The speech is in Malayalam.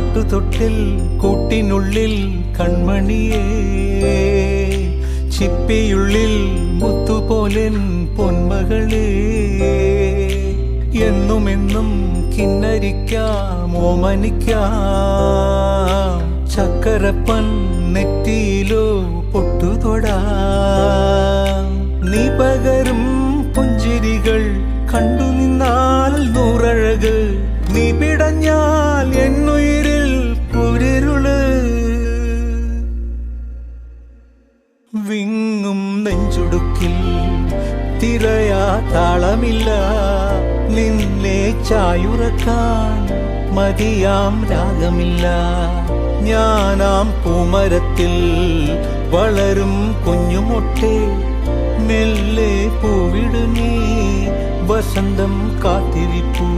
ആട്ടുതൊട്ടിൽ കൂട്ടിനുള്ളിൽ കൺമണിയേ, ചിപ്പിയുള്ളിൽ മുത്തുപോലെൻ പൊന്മകളേ, എന്നുമെന്നും കിന്നരിക്കാം ഓമനിക്കാം, ചക്കരപ്പൻ നെറ്റിയിലോ പൊട്ടുതൊടാം. നീ പകരും പുഞ്ചിരികൾ കണ്ടു നിന്നാൽ നൂറഴക്, നീ പിടഞ്ഞാൽ എന്നുയിരിൽ പുരിരുള്. വിങ്ങും നെഞ്ചുടുക്കിൽ തിരയാ താളമില്ല, നിന്നെ ചായുറക്കാൻ മതിയാം രാഗമില്ല. ഞാനാം പൂമരത്തിൽ വളരും കുഞ്ഞുമൊട്ടെ, മെല്ലെ പൂവിടു നീ വസന്തം കാത്തിരിപ്പൂ.